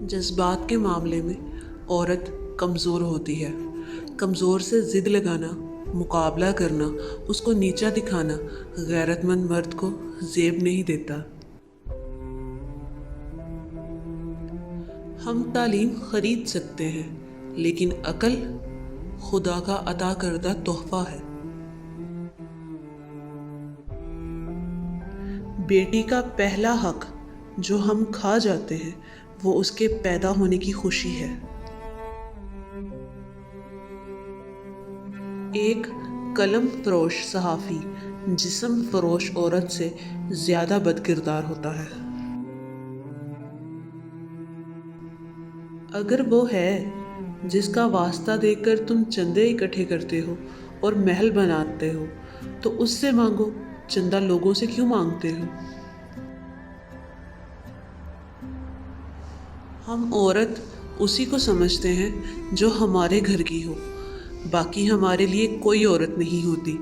جذبات کے معاملے میں عورت کمزور ہوتی ہے۔ کمزور سے ضد لگانا، مقابلہ کرنا، اس کو نیچا دکھانا غیرت مند مرد کو زیب نہیں دیتا۔ ہم تعلیم خرید سکتے ہیں، لیکن عقل خدا کا عطا کردہ تحفہ ہے۔ بیٹی کا پہلا حق جو ہم کھا جاتے ہیں وہ اس کے پیدا ہونے کی خوشی ہے۔ ایک قلم فروش صحافی جسم فروش عورت سے زیادہ بد کردار ہوتا ہے۔ اگر وہ ہے جس کا واسطہ دے کر تم چندے اکٹھے کرتے ہو اور محل بناتے ہو تو اس سے مانگو، چندہ لوگوں سے کیوں مانگتے ہو؟ ہم عورت اسی کو سمجھتے ہیں جو ہمارے گھر کی ہو، باقی ہمارے لیے کوئی عورت نہیں ہوتی،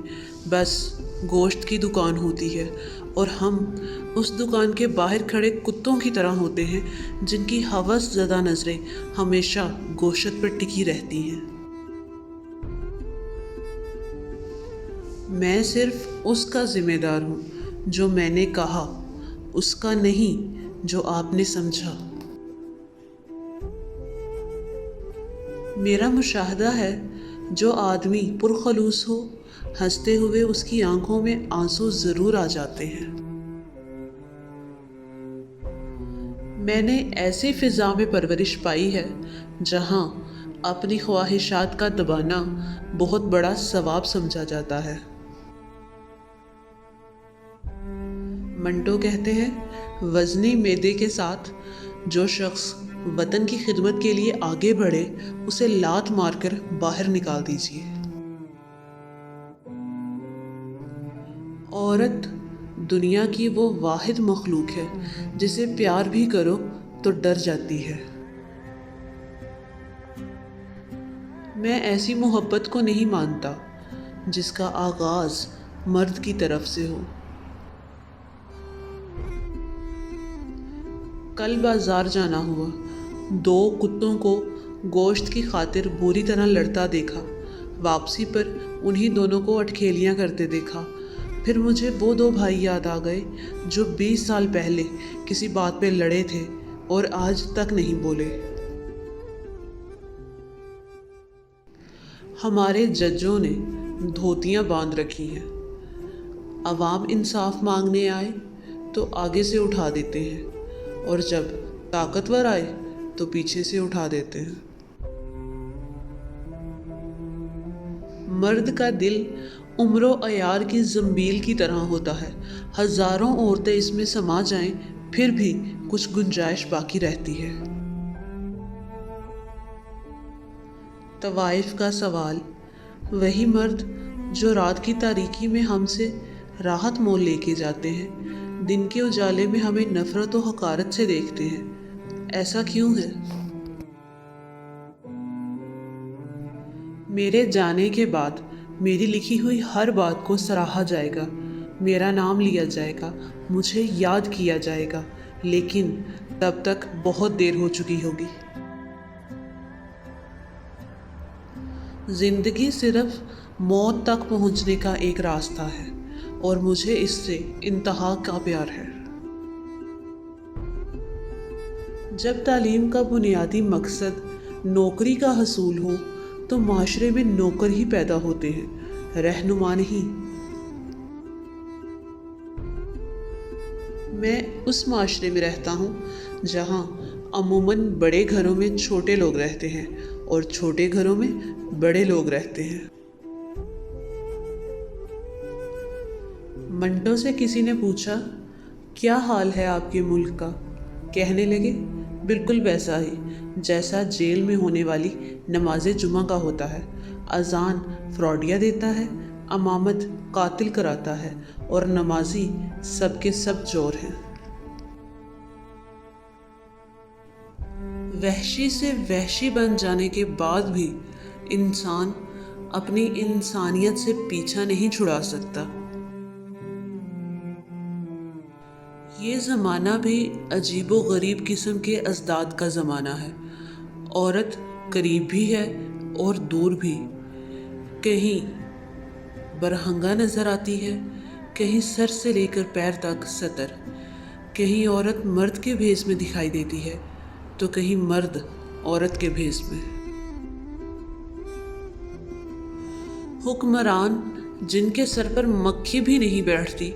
بس گوشت کی دکان ہوتی ہے اور ہم اس دکان کے باہر کھڑے کتوں کی طرح ہوتے ہیں جن کی ہوس زدہ نظریں ہمیشہ گوشت پر ٹکی رہتی ہیں۔ میں صرف اس کا ذمہ دار ہوں جو میں نے کہا، اس کا نہیں جو آپ نے سمجھا۔ میرا مشاہدہ ہے جو آدمی پرخلوص ہو، ہنستے ہوئے اس کی آنکھوں میں آنسو ضرور آ جاتے ہیں۔ میں نے ایسی فضا میں پرورش پائی ہے جہاں اپنی خواہشات کا دبانا بہت بڑا ثواب سمجھا جاتا ہے۔ منٹو کہتے ہیں، وزنی معدے کے ساتھ جو شخص وطن کی خدمت کے لیے آگے بڑھے اسے لات مار کر باہر نکال دیجیے۔ عورت دنیا کی وہ واحد مخلوق ہے جسے پیار بھی کرو تو ڈر جاتی ہے۔ میں ایسی محبت کو نہیں مانتا جس کا آغاز مرد کی طرف سے ہو۔ کل بازار جانا ہوا، دو کتوں کو گوشت کی خاطر بری طرح لڑتا دیکھا۔ واپسی پر انہی دونوں کو اٹکھیلیاں کرتے دیکھا۔ پھر مجھے وہ دو بھائی یاد آ گئے جو 20 سال پہلے کسی بات پہ لڑے تھے اور آج تک نہیں بولے۔ ہمارے ججوں نے دھوتیاں باندھ رکھی ہیں، عوام انصاف مانگنے آئے تو آگے سے اٹھا دیتے ہیں اور جب طاقتور آئے تو پیچھے سے اٹھا دیتے ہیں۔ مرد کا دل عمر و عیار کی زنبیل کی طرح ہوتا ہے، ہزاروں عورتیں اس میں سما جائیں پھر بھی کچھ گنجائش باقی رہتی ہے۔ طوائف کا سوال، وہی مرد جو رات کی تاریکی میں ہم سے راحت مول لے کے جاتے ہیں، دن کے اجالے میں ہمیں نفرت و حقارت سے دیکھتے ہیں، ایسا کیوں ہے؟ میرے جانے کے بعد میری لکھی ہوئی ہر بات کو سراہا جائے گا، میرا نام لیا جائے گا، مجھے یاد کیا جائے گا، لیکن تب تک بہت دیر ہو چکی ہوگی۔ زندگی صرف موت تک پہنچنے کا ایک راستہ ہے اور مجھے اس سے انتہا کا پیار ہے۔ جب تعلیم کا بنیادی مقصد نوکری کا حصول ہو تو معاشرے میں نوکر ہی پیدا ہوتے ہیں، رہنما نہیں۔ میں اس معاشرے میں رہتا ہوں جہاں عموماً بڑے گھروں میں چھوٹے لوگ رہتے ہیں اور چھوٹے گھروں میں بڑے لوگ رہتے ہیں۔ منٹو سے کسی نے پوچھا، کیا حال ہے آپ کے ملک کا؟ کہنے لگے، بالکل ویسا ہی جیسا جیل میں ہونے والی نماز جمعہ کا ہوتا ہے۔ اذان فراڈیا دیتا ہے، امامت قاتل کراتا ہے اور نمازی سب کے سب چور ہیں۔ وحشی سے وحشی بن جانے کے بعد بھی انسان اپنی انسانیت سے پیچھا نہیں چھڑا سکتا۔ یہ یہ زمانہ بھی عجیب و غریب قسم کے ازداد کا زمانہ ہے۔ عورت قریب بھی ہے اور دور بھی، کہیں برہنگا نظر آتی ہے، کہیں سر سے لے کر پیر تک سطر، کہیں عورت مرد کے بھیس میں دکھائی دیتی ہے تو کہیں مرد عورت کے بھیس میں۔ حکمران جن کے سر پر مکھی بھی نہیں بیٹھتی،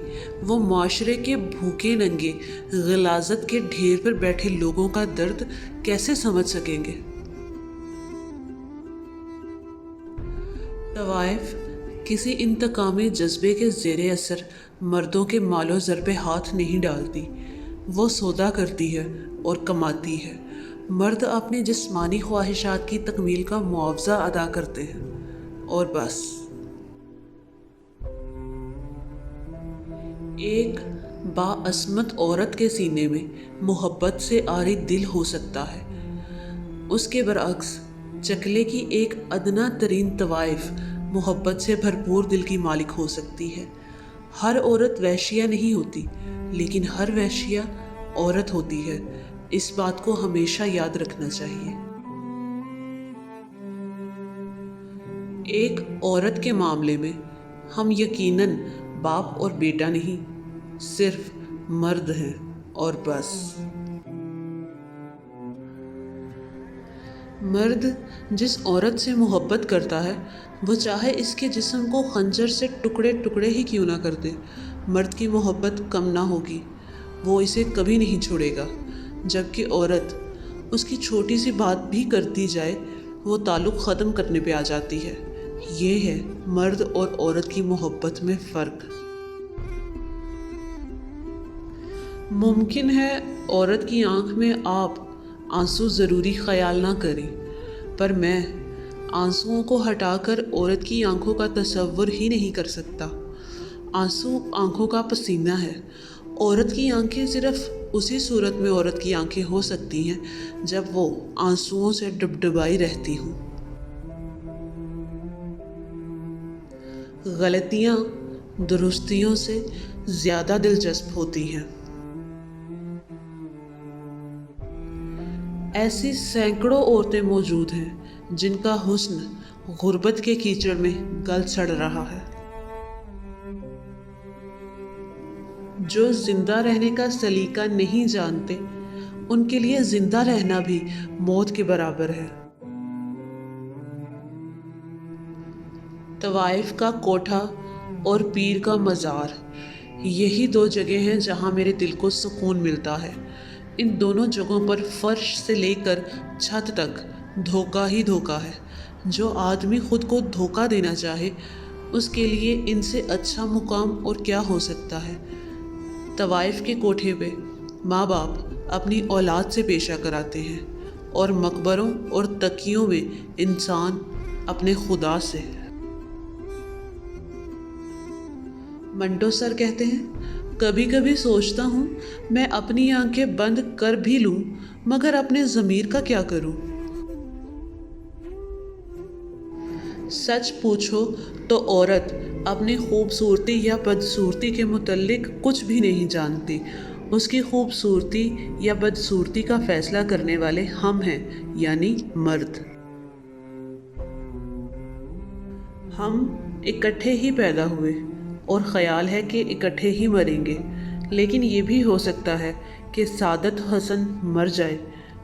وہ معاشرے کے بھوکے ننگے غلاظت کے ڈھیر پر بیٹھے لوگوں کا درد کیسے سمجھ سکیں گے؟ طوائف کسی انتقامی جذبے کے زیر اثر مردوں کے مال و زر پہ ہاتھ نہیں ڈالتی، وہ سودا کرتی ہے اور کماتی ہے۔ مرد اپنی جسمانی خواہشات کی تکمیل کا معاوضہ ادا کرتے ہیں اور بس۔ ایک باعصمت عورت کے سینے میں محبت سے عاری دل ہو سکتا ہے، اس کے برعکس چکلے کی ایک ادنا ترین طوائف محبت سے بھرپور دل کی مالک ہو سکتی ہے۔ ہر عورت ویشیا نہیں ہوتی، لیکن ہر ویشیا عورت ہوتی ہے، اس بات کو ہمیشہ یاد رکھنا چاہیے۔ ایک عورت کے معاملے میں ہم یقیناً باپ اور بیٹا نہیں، صرف مرد ہیں اور بس۔ مرد جس عورت سے محبت کرتا ہے، وہ چاہے اس کے جسم کو خنجر سے ٹکڑے ٹکڑے ہی کیوں نہ کر دے، مرد کی محبت کم نہ ہوگی، وہ اسے کبھی نہیں چھوڑے گا۔ جبکہ عورت اس کی چھوٹی سی بات بھی کرتی جائے، وہ تعلق ختم کرنے پہ آ جاتی ہے۔ یہ ہے مرد اور عورت کی محبت میں فرق۔ ممکن ہے عورت کی آنکھ میں آپ آنسو ضروری خیال نہ کریں، پر میں آنسوؤں کو ہٹا کر عورت کی آنکھوں کا تصور ہی نہیں کر سکتا۔ آنسو آنکھوں کا پسینہ ہے۔ عورت کی آنکھیں صرف اسی صورت میں عورت کی آنکھیں ہو سکتی ہیں جب وہ آنسوؤں سے ڈبڈبائی رہتی ہوں۔ غلطیاں درستیوں سے زیادہ دلچسپ ہوتی ہیں۔ ایسی سینکڑوں عورتیں موجود ہیں جن کا حسن غربت کے کیچڑ میں گل سڑ رہا ہے، جو زندہ رہنے کا سلیقہ نہیں جانتے، ان کے لیے زندہ رہنا بھی موت کے برابر ہے۔ طوائف کا کوٹھا اور پیر کا مزار، یہی دو جگہ ہیں جہاں میرے دل کو سکون ملتا ہے۔ ان دونوں جگہوں پر فرش سے لے کر چھت تک دھوکہ ہی دھوکہ ہے۔ جو آدمی خود کو دھوکہ دینا چاہے، اس کے لیے ان سے اچھا مقام اور کیا ہو سکتا ہے۔ طوائف کے کوٹھے پہ ماں باپ اپنی اولاد سے پیشہ کراتے ہیں، اور مقبروں اور تکیوں میں انسان اپنے خدا سے۔ منٹو سر کہتے ہیں، کبھی کبھی سوچتا ہوں میں اپنی آنکھیں بند کر بھی لوں مگر اپنے ضمیر کا کیا کروں۔ سچ پوچھو تو عورت اپنی خوبصورتی یا بدصورتی کے متعلق کچھ بھی نہیں جانتی۔ اس کی خوبصورتی یا بدصورتی کا فیصلہ کرنے والے ہم ہیں، یعنی مرد۔ ہم اکٹھے ہی پیدا ہوئے اور خیال ہے کہ اکٹھے ہی مریں گے، لیکن یہ بھی ہو سکتا ہے کہ سعادت حسن مر جائے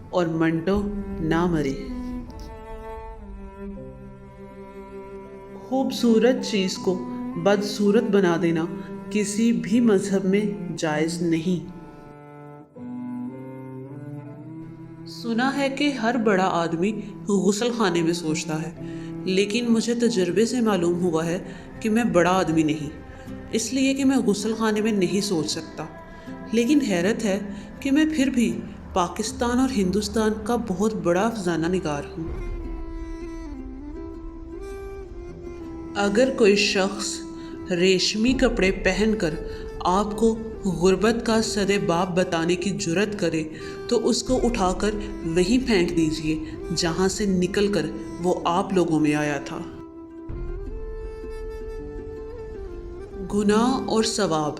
اور منٹو نہ مرے۔ خوبصورت چیز کو بدصورت بنا دینا کسی بھی مذہب میں جائز نہیں۔ سنا ہے کہ ہر بڑا آدمی غسل خانے میں سوچتا ہے، لیکن مجھے تجربے سے معلوم ہوا ہے کہ میں بڑا آدمی نہیں، اس لیے کہ میں غسل خانے میں نہیں سوچ سکتا۔ لیکن حیرت ہے کہ میں پھر بھی پاکستان اور ہندوستان کا بہت بڑا افسانہ نگار ہوں۔ اگر کوئی شخص ریشمی کپڑے پہن کر آپ کو غربت کا سدے باب بتانے کی جرت کرے تو اس کو اٹھا کر وہیں پھینک دیجیے جہاں سے نکل کر وہ آپ لوگوں میں آیا تھا۔ گناہ اور ثواب